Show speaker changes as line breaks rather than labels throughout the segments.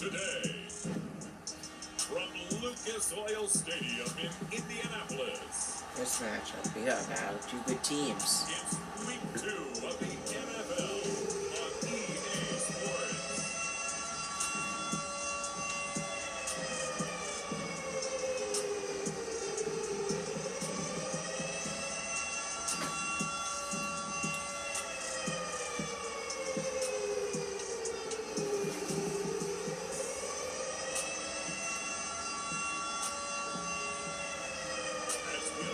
Today, from Lucas Oil Stadium in Indianapolis.
This matchup, we got about two good teams.
It's week 2 of the NFL on EA Sports.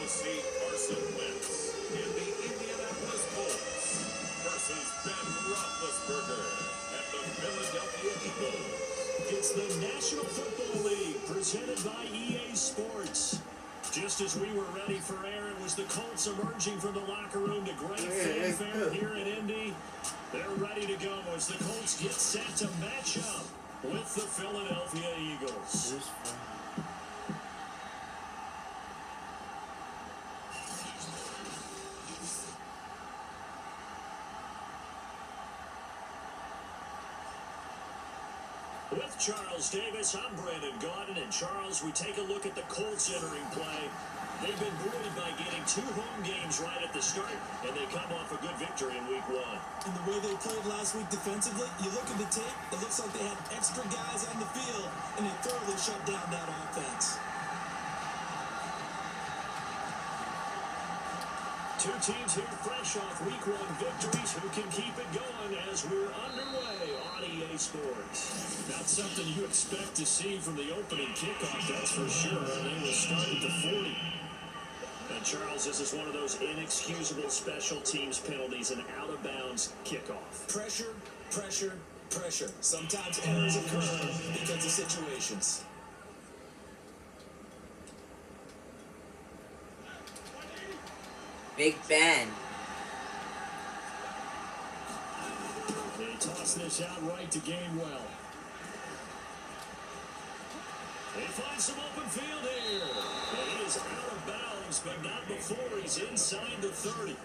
See Carson Wentz and the Indianapolis Colts versus Ben Roethlisberger and the Philadelphia Eagles.
It's the National Football League presented by EA Sports. Just as we were ready for air, it was the Colts emerging from the locker room to great fanfare here in Indy. They're ready to go as the Colts get set to match up with the Philadelphia Eagles. With Charles Davis, I'm Brandon Gaudin, and Charles, we take a look at the Colts entering play. They've been buoyed by getting 2 home games right at the start, and they come off a good victory in week 1.
And the way they played last week defensively, you look at the tape, it looks like they had extra guys on the field, and they thoroughly shut down that offense.
2 teams here fresh off week 1 victories who can keep it going as we're underway on EA Sports. Not something you expect to see from the opening kickoff, that's for sure. They will start at the 40. And Charles, this is one of those inexcusable special teams penalties, an out-of-bounds kickoff.
Pressure, pressure, pressure. Sometimes errors occur because of situations.
Big Ben.
They toss this out right to Gainwell. They find some open field here. And he is out of bounds, but not before he's inside the 30.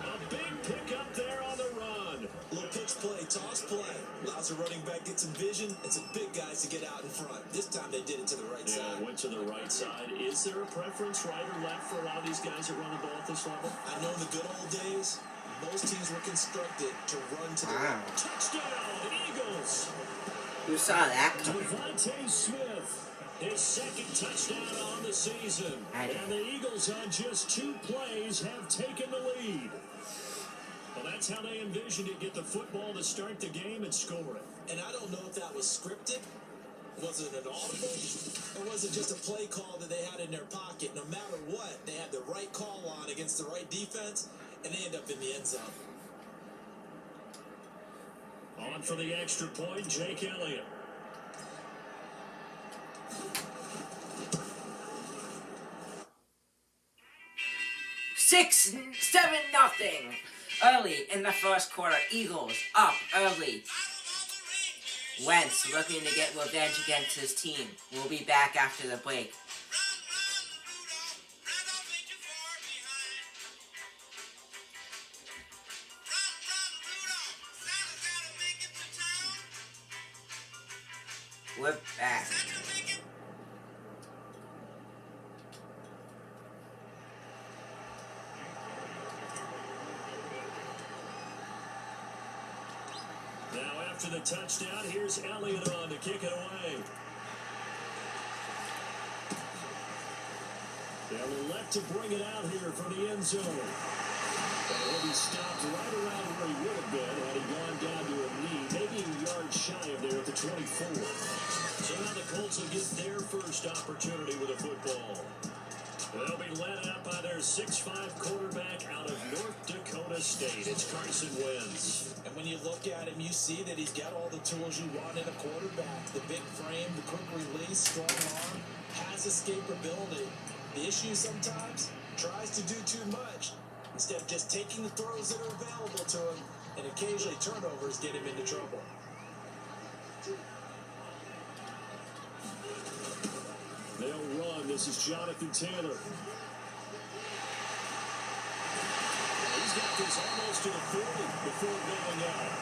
A big pickup there on the run.
Little pitch play, toss play. Allows the running back get some vision and some big guys to get out in front. This time they did it to the right side.
Went to the right side. Is there a preference, right or left, for a lot of these guys that run the ball at this level?
I know in the good old days, most teams were constructed to run to the
Wow.
Touchdown, Eagles.
Who saw that coming?
Devontae Smith, his second touchdown on the season.
I did.
And the Eagles on just 2 plays have taken the lead. Well, that's how they envisioned it, get the football to start the game and score it.
And I don't know if that was scripted. Was it an audible? Or was it just a play call that they had in their pocket? No matter what, they had the right call on against the right defense, and they end up in the end zone.
On for the extra point, Jake Elliott.
Six, 7-0. Early in the first quarter, Eagles up early. Wentz looking to get revenge against his team. We'll be back after the break. We're back.
Now after the touchdown, here's Elliott on to kick it away. They'll elect to bring it out here from the end zone. And he'll be stopped right around where he would have been had he gone down to a knee, maybe a yard shy of there at the 24. So now the Colts will get their first opportunity with a football. They'll be led out by their 6'5" quarterback out of North Dakota State. It's Carson Wentz.
And when you look at him, you see that he's got all the tools you want in a quarterback. The big frame, the quick release, strong arm, has escapability. The issue sometimes, tries to do too much. Instead of just taking the throws that are available to him, and occasionally turnovers get him into trouble.
They'll run. This is Jonathan Taylor. He's got this almost to the 40 before going out.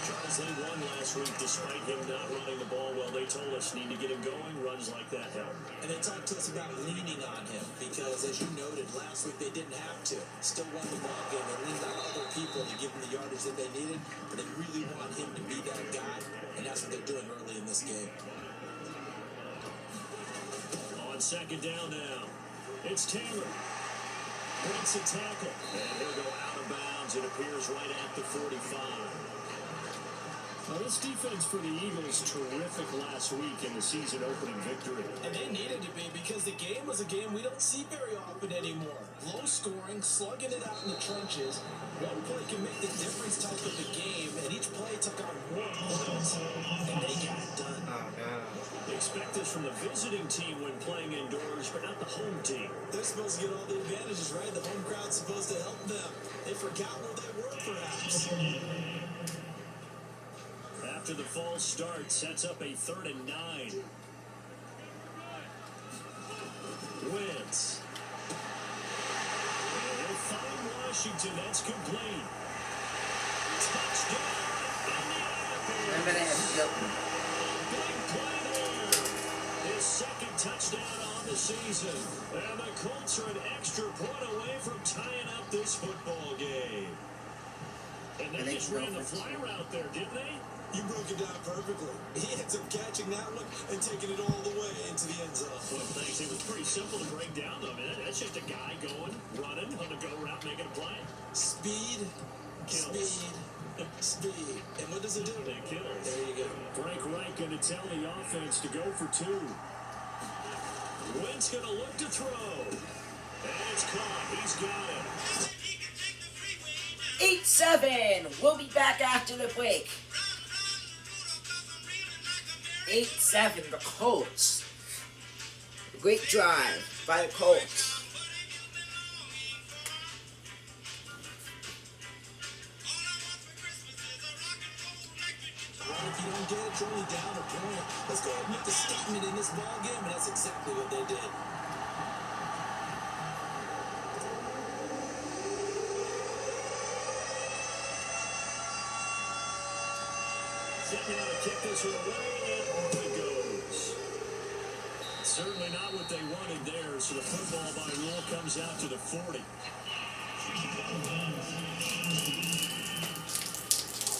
Charles, they won last week despite him not running the ball well. They told us need to get him going. Runs like that help.
And they talked to us about leaning on him because, as you noted, last week they didn't have to. Still won the ball game. They leaned on other people to give them the yardage that they needed, but they really want him to be that guy, and that's what they're doing early in this game.
On second down now, it's Taylor. Breaks a tackle, and he'll go out of bounds. It appears right at the 45. Now, this defense for the Eagles, terrific last week in the season opening victory.
And they needed to be because the game was a game we don't see very often anymore. Low scoring, slugging it out in the trenches. One play can make the difference type of the game, and each play took on more points, and they got it done.
Oh, no.
Expect this from the visiting team when playing indoors, but not the home team.
They're supposed to get all the advantages, right? The home crowd's supposed to help them. They forgot where they were, perhaps.
After the false start, sets up a 3rd and 9. Wentz. And he'll find Washington. That's complete. Touchdown,
Remember they had Hilton.
big play there. His second touchdown on the season. And the Colts are an extra point away from tying up this football game. And they just ran the fly route there, didn't they?
You broke it down perfectly. He ends up catching that one and taking it all the way into the end zone.
Well, thanks. It was pretty simple to break down, though. I mean, that's just a guy going, running, on the go route, making a play.
Speed,
Kills.
speed. And what does it do?
It kills.
There you go.
Frank Reich going to tell the offense to go for 2. Wentz going to look to throw. And it's caught. He's got it.
8-7. We'll be back after the break. 8-7. The Colts. Great drive by the Colts.
Well, if you don't get it, you're only down a point. Let's go ahead and make a statement in this ball game, and that's exactly what they did.
Setting out to kick this one away, and off it goes. Certainly not what they wanted there, so the football by rule comes out to the 40.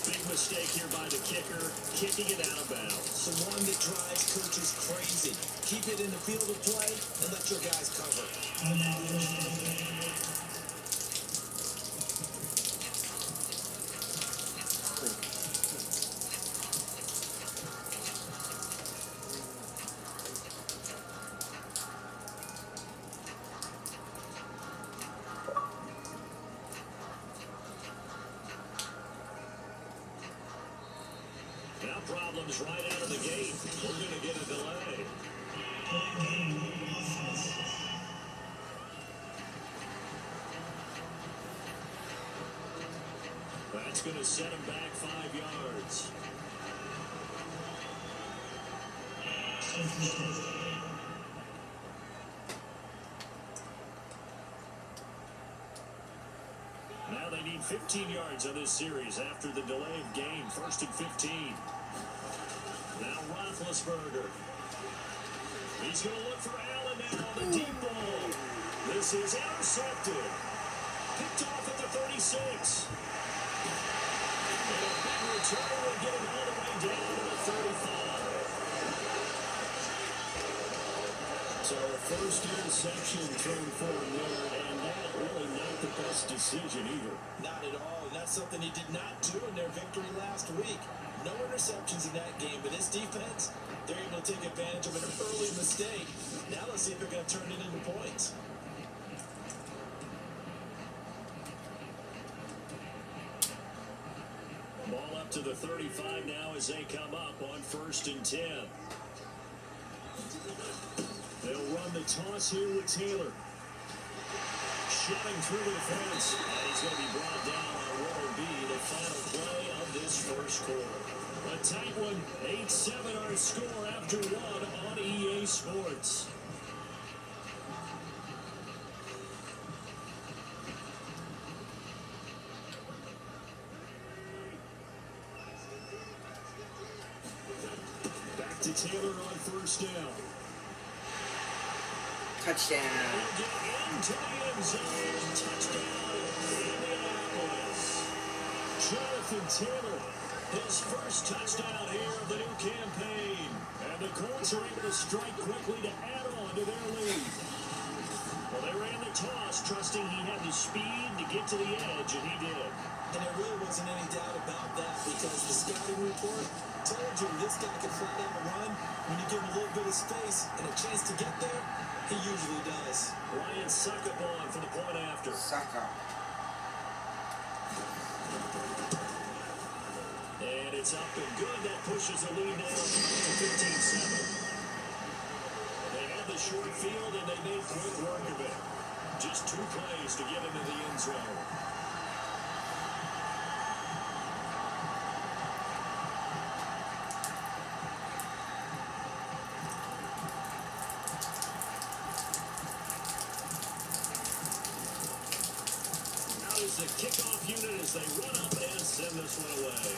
Big mistake here by the kicker, kicking it out of bounds.
The one that drives coaches crazy. Keep it in the field of play and let your guys cover.
Now problems right out of the gate. We're going to get a delay. That's going to set him back 5 yards. Now they need 15 yards on this series after the delay of game. 1st and 15. Now Roethlisberger. He's going to look for Allen now on the deep ball. This is intercepted. Picked off at the 36. And a big return will get him all the way down to the 35. So first interception thrown for him there, and that really not the best decision either.
Not at all, and that's something he did not do in their victory last week. No interceptions in that game, but his defense, they're able to take advantage of an early mistake. Now let's see if they're going to turn it into points.
Ball up to the 35 now as they come up on 1st and 10. They'll run the toss here with Taylor. Shutting through the defense. And he's going to be brought down on what will be the final play of this first quarter. A tight one. 8-7 our score after 1 on EA Sports. to Taylor on first down.
Touchdown.
He'll get into the end zone. Touchdown, Indianapolis. Jonathan Taylor, his first touchdown here of the new campaign. And the Colts are able to strike quickly to add on to their lead. Well, they ran the toss, trusting he had the speed to get to the edge, and he did.
And there really wasn't any doubt about that because the scouting report told you this guy can flat out run. When you give him a little bit of space and a chance to get there, he usually does.
Ryan Succop for the point after.
Sucker.
And it's up and good. That pushes the lead now to 15-7. They had the short field, and they made quick work of it. Just 2 plays to get into the end zone. Now is the kickoff unit as they run up and send this one away.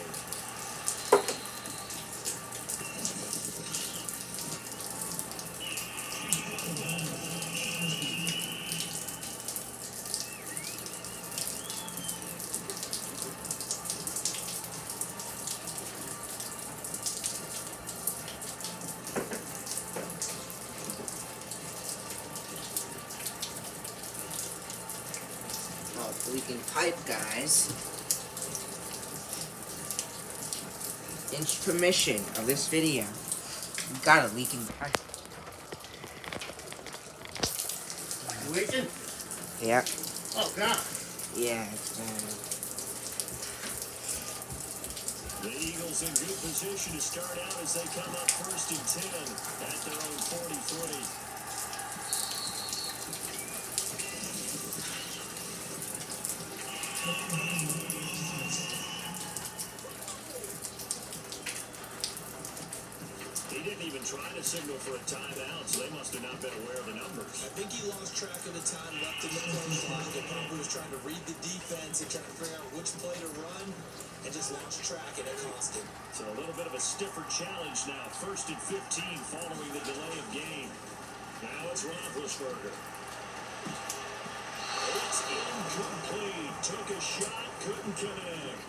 Oh, leaking pipe, guys. Inch permission of this video. We got a leaking pipe.
Leaking?
Yeah.
Oh, God.
Yeah, it's bad.
The Eagles in good position to start out as they come up first and 10 at their own 43. He didn't even try to signal for a timeout, so they must have not been aware of the numbers.
I think he lost track of the time left in the play clock. The probably was trying to read the defense and trying to figure out which play to run and just lost track, and it cost him.
So a little bit of a stiffer challenge now. First and 15 following the delay of game. Now it's Roethlisberger. It's incomplete. Took a shot, couldn't connect.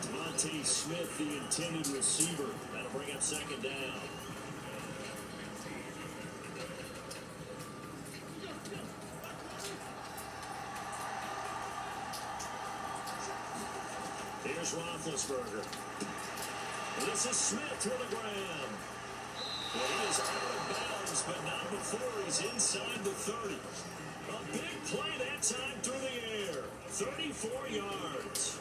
Devontae Smith, the intended receiver. That'll bring up second down. Here's Roethlisberger. This is Smith to the ground. Well, he is out of bounds, but not before he's inside the 30. A big play that time through the air. 34 yards.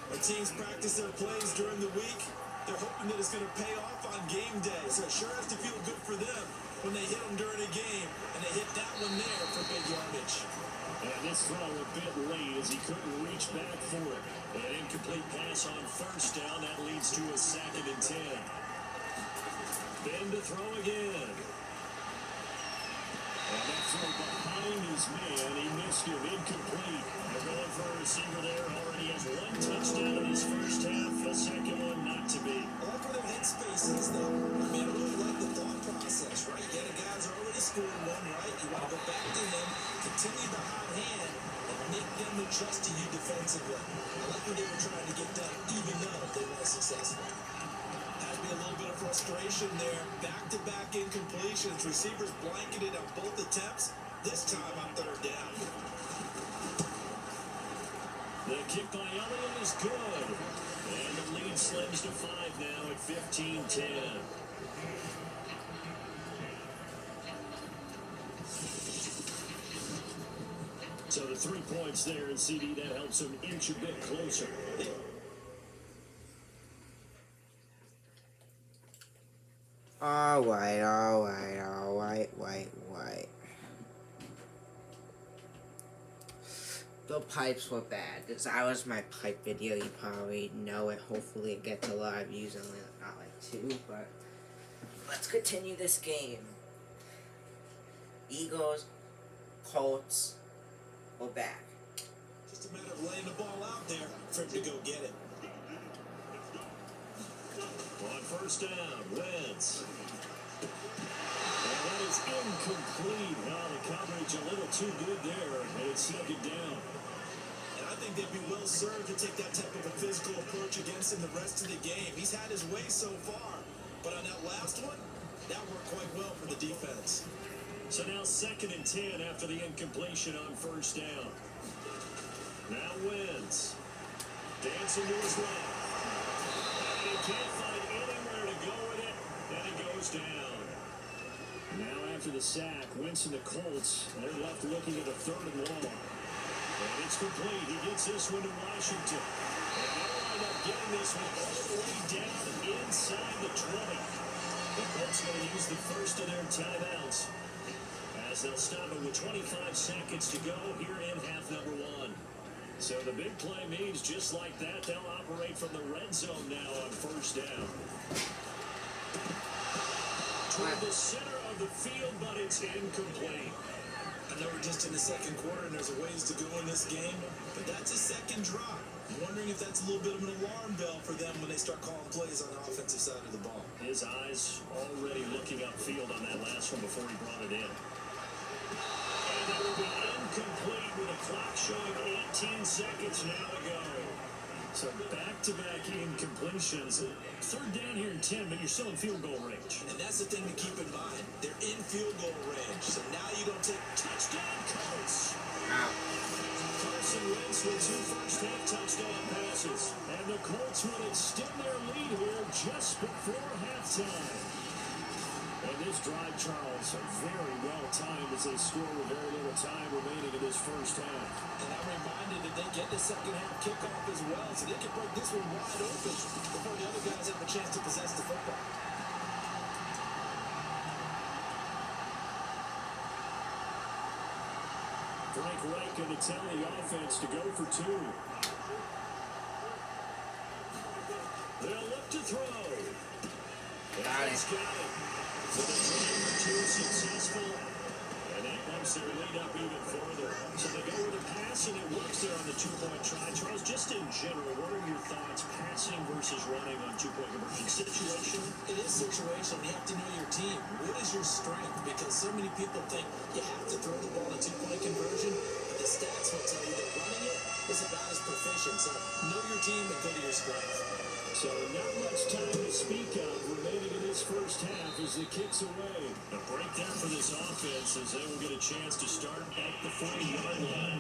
When teams practice their plays during the week, they're hoping that it's going to pay off on game day. So it sure has to feel good for them when they hit them during a game, and they hit that one there for big yardage.
And this throw a bit late as he couldn't reach back for it. An incomplete pass on first down. That leads to a 2nd and 10. Then to throw again. And that throw behind his man. He missed him. Incomplete. They're going for a receiver there. Already has 1 touchdown in his first half. A second one not to be.
I like where their headspace is, though. I mean, I really like the thought process, right? Yeah, the guy's already scored one, right? You want to go back to him, continue the hot hand, and make them trust to you defensively. I like what they were trying to get done, even though they weren't successful. Had to be a little bit of frustration there. Back-to-back incompletions. Receivers blanketed on both attempts. This time on 3rd down.
The kick by Elliott is good. And the lead slims to 5 now at 15-10. So the 3 points there in CD, that helps him inch a bit closer.
Alright. The pipes were bad. This was my pipe video. You probably know it. Hopefully it gets a lot of views, only not like 2, but let's continue this game. Eagles, Colts, we're back.
Just a matter of laying the ball out there for him to go get it.
On first first down. Wentz. And that is incomplete. Well, the coverage a little too good there, and it's second down.
And I think they'd be well served to take that type of a physical approach against him the rest of the game. He's had his way so far, but on that last one, that worked quite well for the defense.
So now 2nd and 10 after the incompletion on first down. Now Wentz. Dancing to his left. And he can't find anywhere to go with it, and he goes down. Now after the sack, Wentz and the Colts, they're left looking at a 3rd and long. And it's complete. He gets this one to Washington. And they'll wind up getting this one all the way down inside the 20. The Colts going to use the first of their timeouts as they'll stop it with 25 seconds to go here in half number 1. So the big play means just like that, they'll operate from the red zone now on first down. Toward the center of the field, but it's incomplete.
I know we're just in the second quarter and there's a ways to go in this game, but that's a second drop. I'm wondering if that's a little bit of an alarm bell for them when they start calling plays on the offensive side of the ball.
His eyes already looking upfield on that last one before he brought it in. And that will be incomplete with a clock showing 18 seconds now to go. So back-to-back incompletions. 3rd down here in 10, but you're still in field goal range.
And that's the thing to keep in mind. They're in field goal range, so now you don't take
Touchdown, Colts!
Wow.
Carson Wentz with 2 first-half touchdown passes. And the Colts will extend their lead here just before halftime. And this drive, Charles, very well timed as they score with very little time remaining in this first half.
And I'm reminded that they get the second half kickoff as well, so they can break this one wide open before the other guys have a chance to possess the football.
Frank Reich going to tell the offense to go for 2. They'll look to throw.
Got it.
He's got it. So they try for 2 successful. And that bumps their lead up even further. So they go with a pass, and it works there on the 2-point try. Charles, just in general, what are your thoughts, passing versus running on 2-point conversion? Situation?
It is situational. You have to know your team. What is your strength? Because so many people think you have to throw the ball in 2-point conversion, but the stats will tell you that running it is about as proficient. So know your team and go to your strength.
So not much time to speak of remaining in this first half as the kick's away. A break there for this offense as they will get a chance to start at the 40-yard line.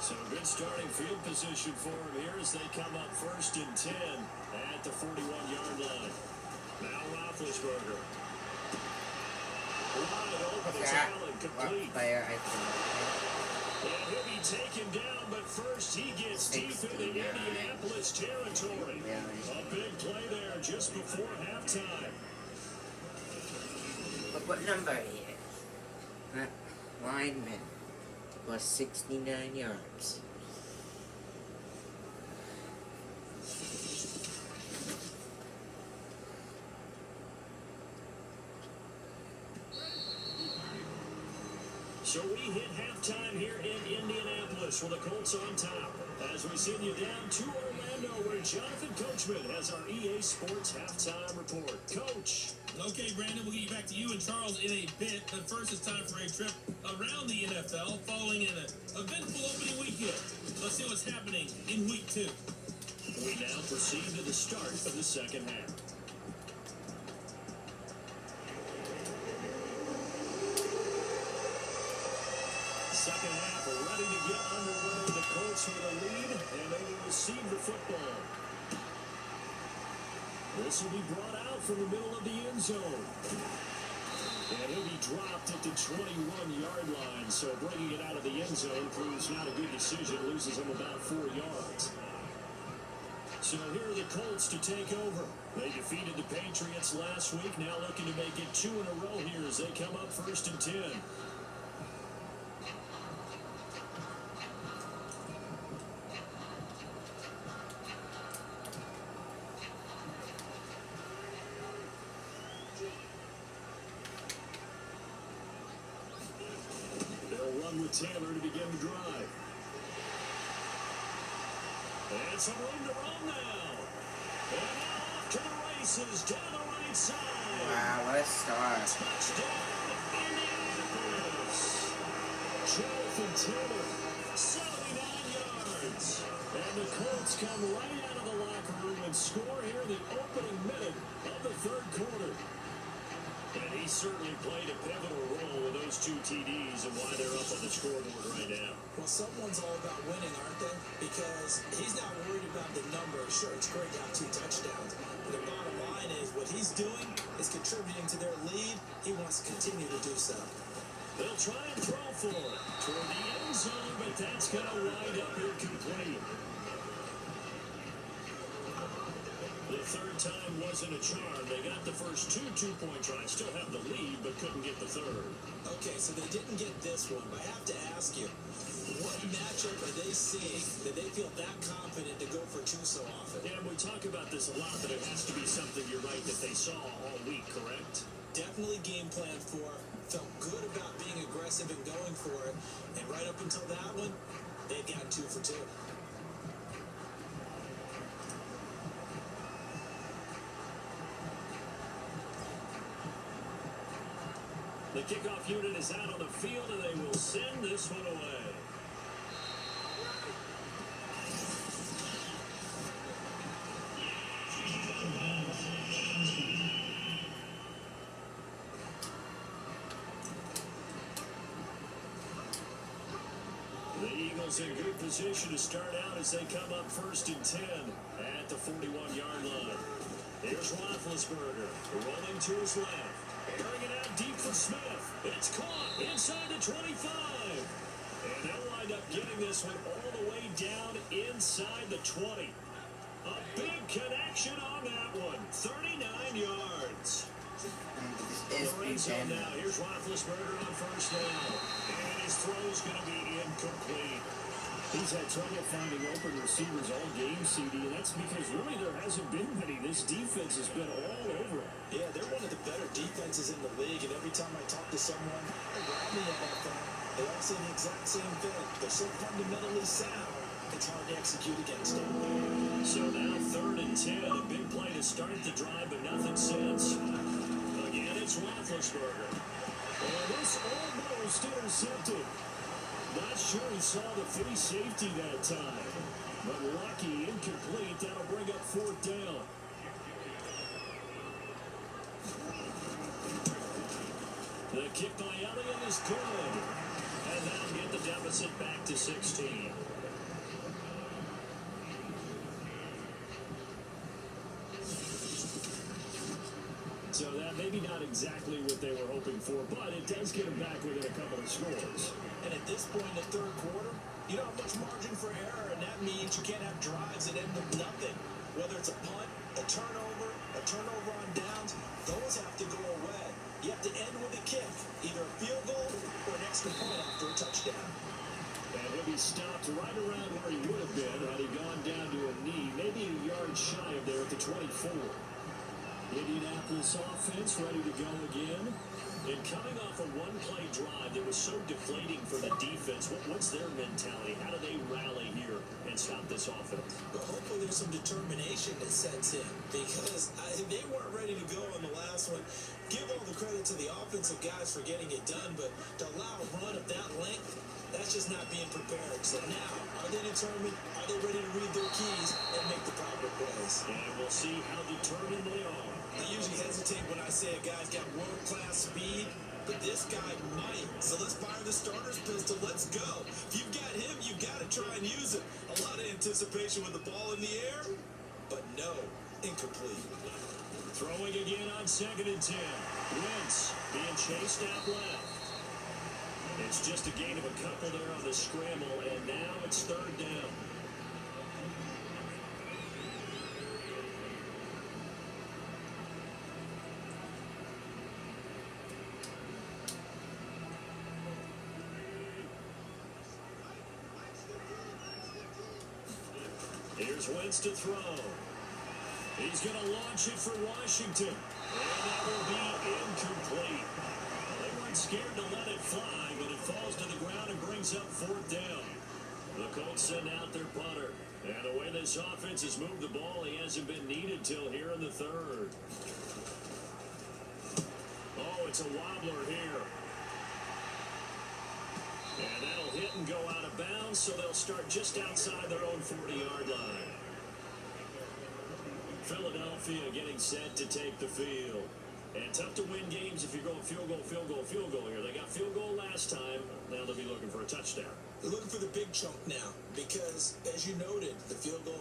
So good starting field position for them here as they come up 1st and 10 at the 41-yard line. Now Roethlisberger. Wide open, it's Allen, complete.
Player, I think.
And he'll be taken down, but first he gets deep into Indianapolis territory. A big play there just before halftime.
Look what number he is. That lineman was 69 yards.
So we hit halftime here in Indianapolis with the Colts on top. As we send you down to Orlando where Jonathan Coachman has our EA Sports halftime report. Coach.
Okay, Brandon, we'll get you back to you and Charles in a bit. But first, it's time for a trip around the NFL following an eventful opening weekend. Let's see what's happening in week 2.
We now proceed to the start of the second half. Second half ready to get underway. The Colts with a lead, and they will receive the football. This will be brought out from the middle of the end zone. And he'll be dropped at the 21-yard line. So bringing it out of the end zone proves not a good decision. Loses him about 4 yards. So here are the Colts to take over. They defeated the Patriots last week. Now looking to make it 2 in a row here as they come up 1st and 10. with Taylor to begin the drive. And some room to run now. And now off to the races down the right side.
Wow, what a start.
Touchdown, Indianapolis. Jonathan Taylor, 79 yards. And the Colts come right out of the locker room and score here in the opening minute of the third quarter. And he certainly played a pivotal role with those 2 TDs and why they're up on the scoreboard right now.
Well, someone's all about winning, aren't they? Because he's not worried about the number. Sure, it's great to have 2 touchdowns. But the bottom line is what he's doing is contributing to their lead. He wants to continue to do so.
They'll try and throw for it toward the end zone, but that's going to wind up incomplete. The third time wasn't a charm. They got the first 2 two-point tries, still have the lead, but couldn't get the third.
Okay, so they didn't get this one, but I have to ask you, what matchup are they seeing that they feel that confident to go for 2 so often?
Yeah, we talk about this a lot, but it has to be something, you're right, that they saw all week, correct?
Definitely game plan for, felt good about being aggressive and going for it, and right up until that one, they'd gotten 2 for 2.
The kickoff unit is out on the field, and they will send this one away. The Eagles in good position to start out as they come up 1st and 10 at the 41-yard line. Here's Roethlisberger rolling to his left. Airing it out deep for Smith. It's caught inside the 25. And they'll wind up getting this one all the way down inside the 20. A big connection on that one. 39 yards.
This is
The red zone
Big
now. Here's Roethlisberger on 1st down. And his throw's going to be incomplete.
He's had trouble finding open receivers all game, CD, and that's because really there hasn't been many. This defense has been all over him.
Yeah, they're one of the better defenses in the league, and every time I talk to someone around the NFL, they all say the exact same thing. They're so fundamentally sound, it's hard to execute against them.
So now 3rd and 10, a big play to start the drive, but nothing since. Again, it's Roethlisberger.
And this almost intercepted. Not sure he saw the free safety that time. But lucky, incomplete. That'll bring up 4th down.
The kick by Elliott is good. And that'll get the deficit back to 16.
So that maybe not exactly what they were hoping for, but it does get them back within a couple of scores.
And at this point in the third quarter, you don't have much margin for error, and that means you can't have drives that end with nothing. Whether it's a punt, a turnover on downs, those have to go away. You have to end with a kick, either a field goal or an extra point after a touchdown.
And he'll be stopped right around where he would have been had he gone down to a knee, maybe a yard shy of there at the 24. Indianapolis offense ready to go again.
And coming off a one-play drive that was so deflating for the defense, what's their mentality? How do they rally here and stop this offense?
But hopefully there's some determination that sets in, because they weren't ready to go on the last one. Give all the credit to the offensive guys for getting it done, but to allow a run of that length, that's just not being prepared. So now, are they determined? Are they ready to read their keys and make the proper plays?
And we'll see how determined they are.
I usually hesitate when I say a guy's got world-class speed, but this guy might. So let's fire the starter's pistol. Let's go. If you've got him, you've got to try and use it. A lot of anticipation with the ball in the air, but no, incomplete.
Throwing again on 2nd and 10. Wentz being chased out left. It's just a gain of a couple there on the scramble, and now it's 3rd down. Here's Wentz to throw. He's going to launch it for Washington. And that will be incomplete. They weren't
scared to let it fly, but it falls to the ground and brings up 4th down. The Colts send out their punter. And the way this offense has moved the ball, he hasn't been needed till here in the 3rd. Oh, it's a wobbler here. And that'll hit and go out of bounds, so they'll start just outside their own 40-yard line. Philadelphia getting set to take the field. And tough to win games if you're going field goal here. They got field goal last time. Now they'll be looking for a touchdown.
They're looking for the big chunk now because, as you noted, the field goal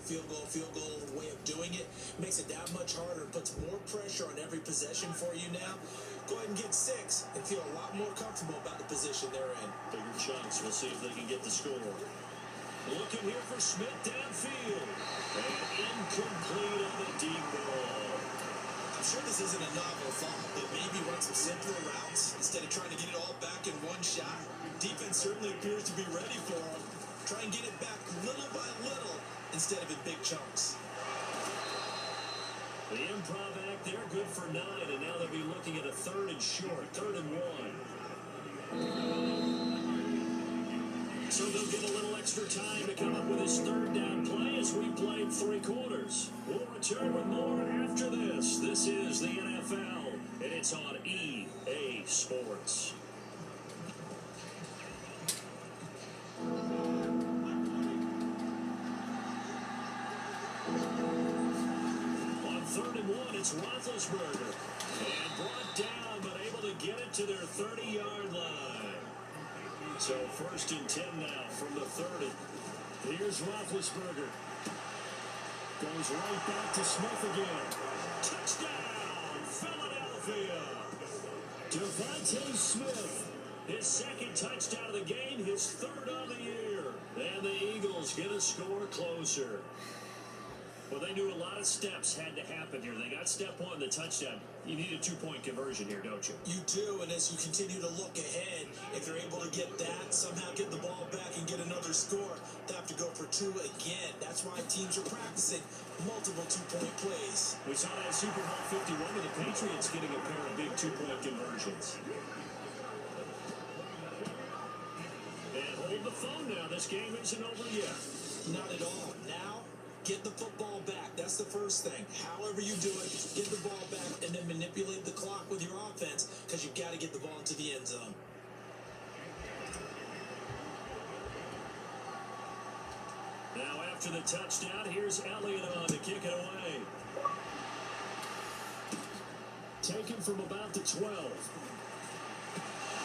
way of doing it makes it that much harder and puts more pressure on every possession for you now. Go ahead and get 6 and feel a lot more comfortable about the position they're in.
Bigger chunks. We'll see if they can get the score. Looking here for Smith downfield. And incomplete on the deep ball.
I'm sure this isn't a novel thought, but maybe run some simpler routes instead of trying to get it all back in one shot. Defense certainly appears to be ready for him. Try and get it back little by little instead of in big chunks.
The improv act there, good for 9, and now they'll be looking at a 3rd and short, 3rd and 1. So they'll get a little extra time to come up with his 3rd down play as we played 3 quarters. We'll return with more after this. This is the NFL, and it's on EA Sports. On 3rd and 1, it's Roethlisberger. And brought down, but able to get it to their 30-yard line. So 1st and 10 now from the 30. Here's Roethlisberger. Goes right back to Smith again. Touchdown, Philadelphia. Devontae Smith, his 2nd touchdown of the game, his 3rd of the year. And the Eagles get a score closer. Well, they knew a lot of steps had to happen here. They got step 1, the touchdown. You need a 2-point conversion here, don't you?
You do, and as you continue to look ahead, if they're able to get that, somehow get the ball back and get another score, they have to go for 2 again. That's why teams are practicing multiple 2-point plays.
We saw that Super Bowl 51 with the Patriots getting a pair of big 2-point conversions. And hold the phone now. This game isn't over yet.
Not at all. Now, get the football back. That's the first thing. However you do it, get the ball back and then manipulate the clock with your offense because you've got to get the ball into the end zone.
Now after the touchdown, here's Elliott on to kick it away. Taken from about the 12.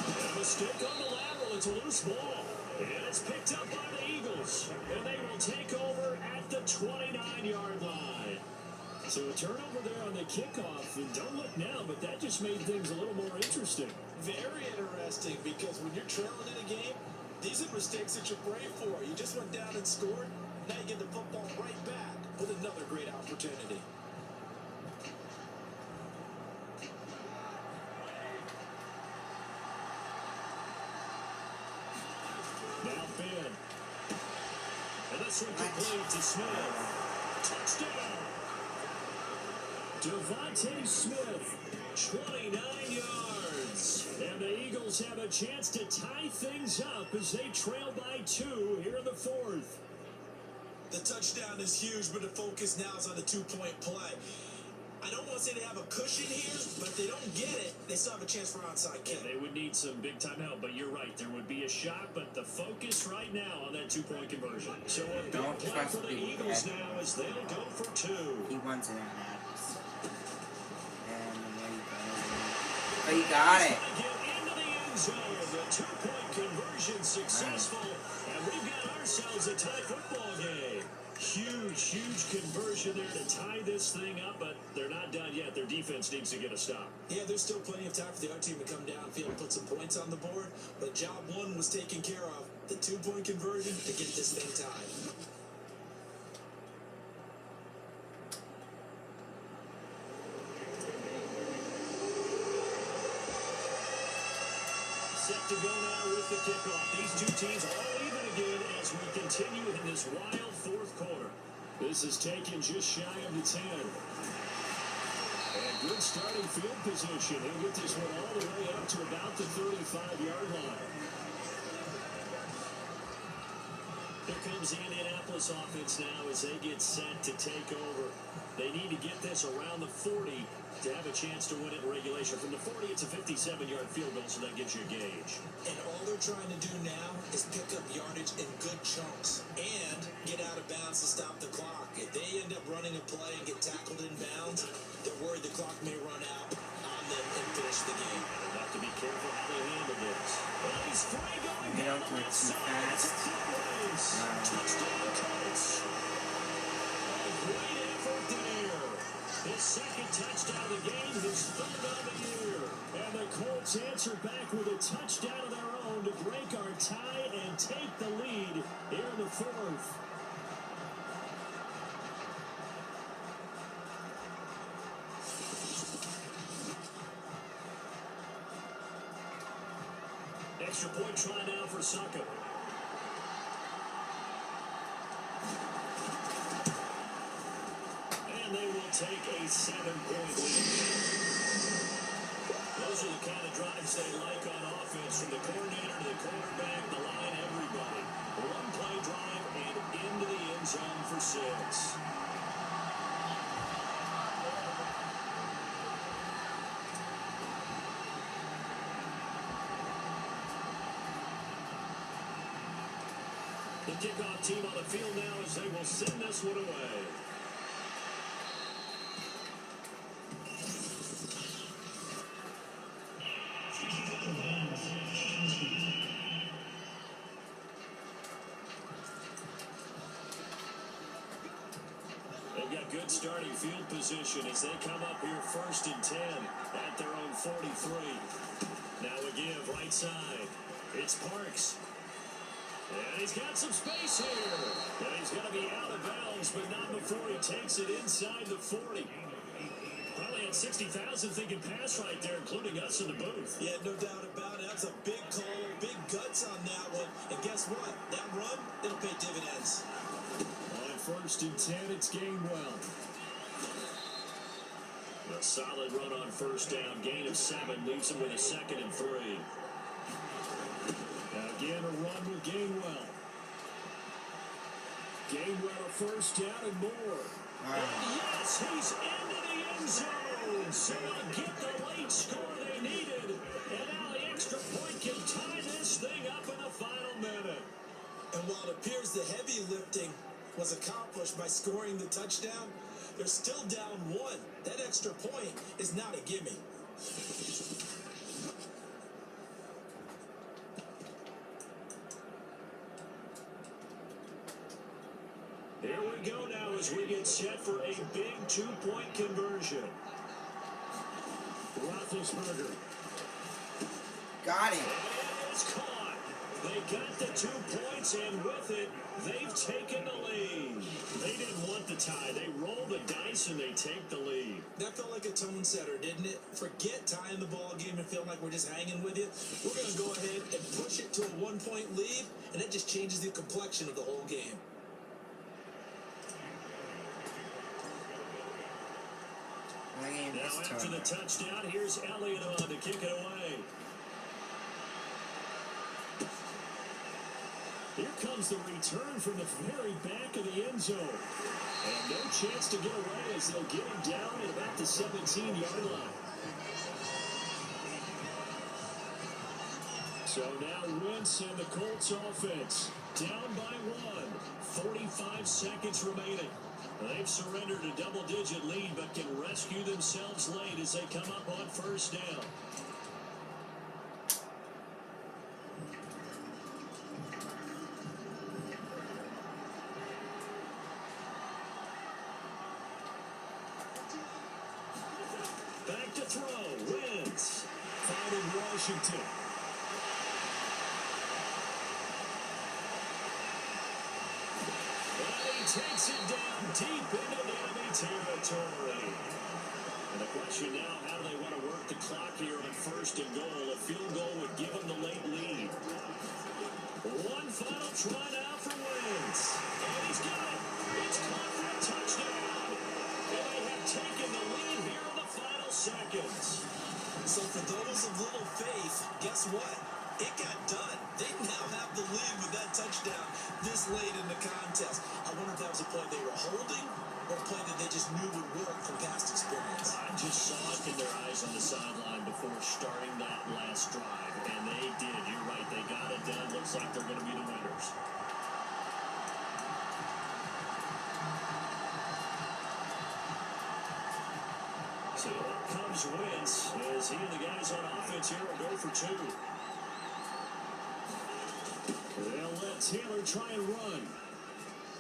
And a mistake on the lateral. It's a loose ball. And it's picked up by the Eagles. And they will take over at the 29-yard line. So a turnover there on the kickoff. And don't look now, but that just made things a little more interesting.
Very interesting because when you're trailing in a game, these are mistakes that you pray for. You just went down and scored. Now you get the football right back with another great opportunity.
Now Ben. And this one complete to Smith. Touchdown. Devontae Smith, 29 yards. And the Eagles have a chance to tie things up as they trail by 2 here in the 4th.
The touchdown is huge, but the focus now is on the 2-point play. I don't want to say they have a cushion here, but if they don't get it, they still have a chance for onside kick.
They would need some big-time help, but you're right. There would be a shot, but the focus right now on that 2-point conversion. So a big play for the Eagles now as they'll go for 2.
He wants it in that. And there you go. But he got it.
Get into the end zone. The 2-point conversion successful, and we've got ourselves a tie football game. Huge conversion there to tie this thing up, but they're not done yet. Their defense needs to get a stop.
Yeah, there's still plenty of time for the other team to come downfield and put some points on the board, but job 1 was taken care of. The 2-point conversion to get this thing tied.
Set to go now with the kickoff. These two teams all even again as we continue in this wild 4th quarter. This is taken just shy of the 10. And good starting field position. He'll get this one all the way up to about the 35. 5-yard line. Here comes the Indianapolis offense now as they get set to take over. They need to get this around the 40 to have a chance to win it in regulation. From the 40, it's a 57-yard field goal, so that gives you a gauge.
And all they're trying to do now is pick up yardage in good chunks and get out of bounds to stop the clock. If they end up running a play and get tackled in bounds, they're worried the clock may run out on them and finish the game.
They'll have to be careful how they handle this. Well, he's free going
They
down
don't
the
do it
left
too
side. It's a
fast.
foot race. Touchdown, Colts. A great effort there. His second touchdown of the game, his third of the year. And the Colts answer back with a touchdown of their own to break our tie and take the lead here in the fourth. Extra point try now for Suckup. And they will take a 7-point lead. Those are the kind of drives they like on offense, from the coordinator to the quarterback, the line, everybody. One play drive and into the end zone for 6. The kickoff team on the field now as they will send this one away. They've got good starting field position as they come up here 1st and 10 at their own 43. Now a give right side. It's Parks. And he's got some space here. And he's going to be out of bounds, but not before he takes it inside the 40. Probably had 60,000 thinking pass right there, including us in the booth.
Yeah, no doubt about it. That's a big call, big guts on that one. And guess what? That run, it'll pay dividends.
On 1st and 10, it's Gainwell. A solid run on 1st down. Gain of 7 leaves him with a 2nd and 3. Again, a run with Gainwell. Gainwell a 1st down and more. And yes, he's into the end zone. So they'll get the late score they needed. And now the extra point can tie this thing up in the final minute.
And while it appears the heavy lifting was accomplished by scoring the touchdown, they're still down 1. That extra point is not a gimme.
Here we go now as we get set for a big 2-point conversion. Roethlisberger.
Got him.
And it's caught. They got the 2 points, and with it, they've taken the lead. They didn't want the tie. They roll the dice, and they take the lead.
That felt like a tone setter, didn't it? Forget tying the ball game and feeling like we're just hanging with you. We're going to go ahead and push it to a 1-point lead, and that just changes the complexion of the whole game.
Now after the touchdown, here's Elliott on to kick it away. Here comes the return from the very back of the end zone. And no chance to get away as they'll get him down at about the 17-yard line. So now Wentz and the Colts offense down by 1. 45 seconds remaining. They've surrendered a double-digit lead, but can rescue themselves late as they come up on 1st down. Back to throw. Wentz. Finding Washington. Takes it down deep into enemy territory. And the question now, how do they want to work the clock here on 1st and goal? A field goal would give them the late lead. One final try now for Wentz. And he's got it. It's caught for a touchdown. And they have taken the lead here in the final seconds.
So for for those of little faith, guess what? It got done. They now have the lead with that touchdown this late in the contest. I wonder if that was a play they were holding or a play that they just knew would work from past experience.
I just saw it in their eyes on the sideline before starting that last drive, and they did. You're right. They got it done. Looks like they're going to be the winners. So up comes Wentz as he and the guys on offense here will go for two. They'll let Taylor try and run.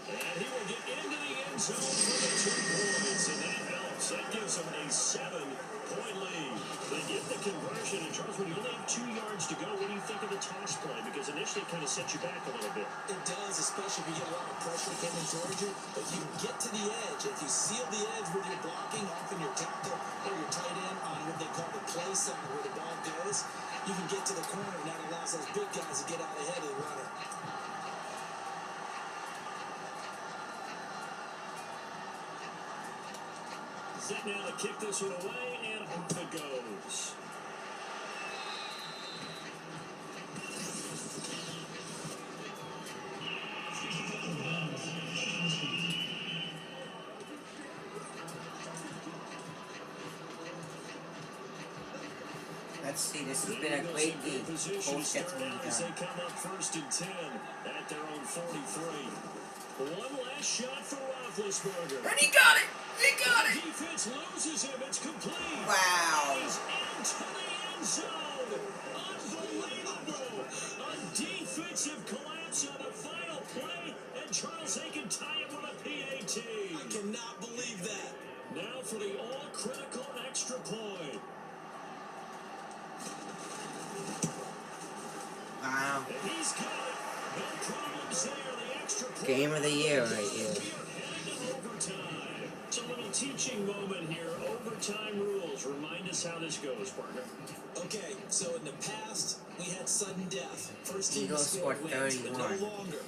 And he will get into the end zone for the 2 points, and that helps. That gives them a 7-point lead. They get the conversion, and Charles, when you only have 2 yards to go, what do you think of the toss play? Because initially it kind of set you back a little bit.
It does, especially if you get a lot of pressure coming towards you. But you can get to the edge. If you seal the edge with your blocking, often your tackle or your tight end on what they call the play side where the ball goes, you can get to the corner, and that allows those big guys to get out ahead of the runner.
Set now to kick this one away, and off it goes.
Let's see, this has been a great game. Colts get something
As they
done.
come up 1st and 10 at their own 43. One last shot for Roethlisberger.
And he got it! He got
The
it!
defense loses him. It's complete.
Wow.
He's into the end zone. Unbelievable. A defensive collapse on the final play, and Charles, they can tie it with a PAT.
I cannot believe that.
Now for the all-critical extra point.
Wow.
And he's got it. No problems there. The extra point.
Game of the year right here.
We are heading to overtime. It's a little teaching moment here. Overtime rules. Remind us how this goes, partner.
Okay, so in the past, we had sudden death. First team to
Eagles
score
scored
wins, but no
31
longer.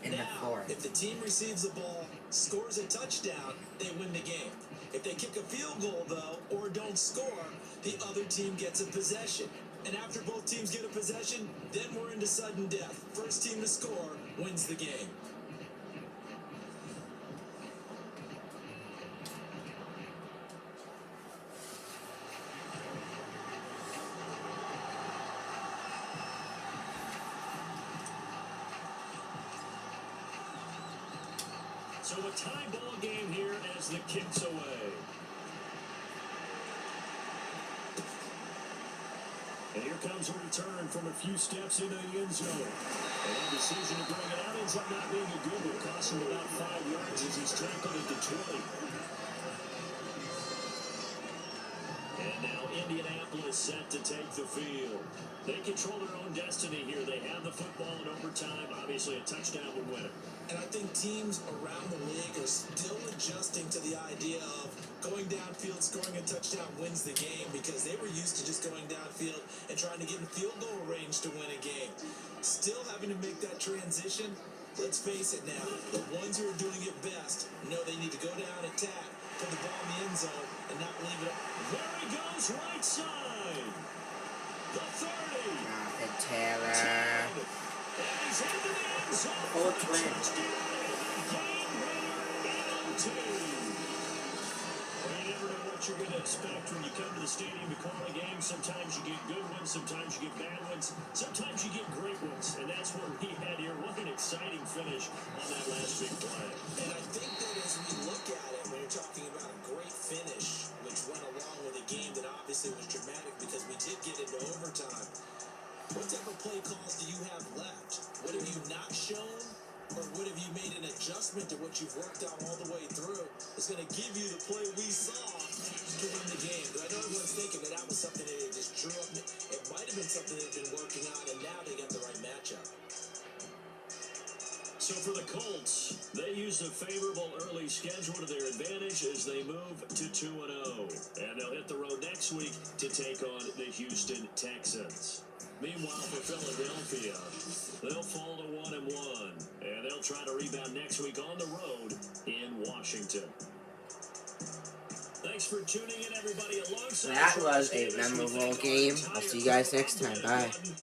in the
Now,
fourth.
if the team receives the ball, scores a touchdown, they win the game. If they kick a field goal, though, or don't score, the other team gets a possession. And after both teams get a possession, then we're into sudden death. First team to score wins the game.
So a tie ball game here as the kick's away. And here comes a return from a few steps into the end zone. And that decision to bring it out ends up not being a good one. Cost him about 5 yards as he's tackled at the 20. And now Indianapolis set to take the field. They control their own destiny here. They have the football in overtime. Obviously, a touchdown would win it.
And I think teams around the league are still adjusting to the idea of going downfield, scoring a touchdown wins the game, because they were used to just going downfield and trying to get in field goal range to win a game. Still having to make that transition. Let's face it now, the ones who are doing it best know they need to go down, attack, put the ball in the end zone, and not leave it up.
There he goes, right side. The 30.
Jonathan Taylor.
And he's into the end zone.
Colts win.
Game winner in OT. Well, you never know what you're going to expect when you come to the stadium to call a game. Sometimes you get good ones, sometimes you get bad ones, sometimes you get great ones, and that's what we had here. What an exciting finish on that last big play.
And I think that as we look at it, when you're talking about a great finish, which went along with a game that obviously was dramatic because we did get into overtime, what type of play calls do you have left? What have you not shown? Or what have you made an adjustment to what you've worked on all the way through that's going to give you the play we saw to win the game? I know everyone's thinking that that was something that they just drew up. It might have been something they've been working on, and now they got the right matchup.
So for the Colts, they used a favorable early schedule to their advantage as they move to 2-0. And they'll hit the road next week to take on the Houston Texans. Meanwhile, for Philadelphia, they'll fall to 1-1, and they'll try to rebound next week on the road in Washington. Thanks for tuning in, everybody. Alongside
That was a memorable game. I'll see you guys next time. Bye.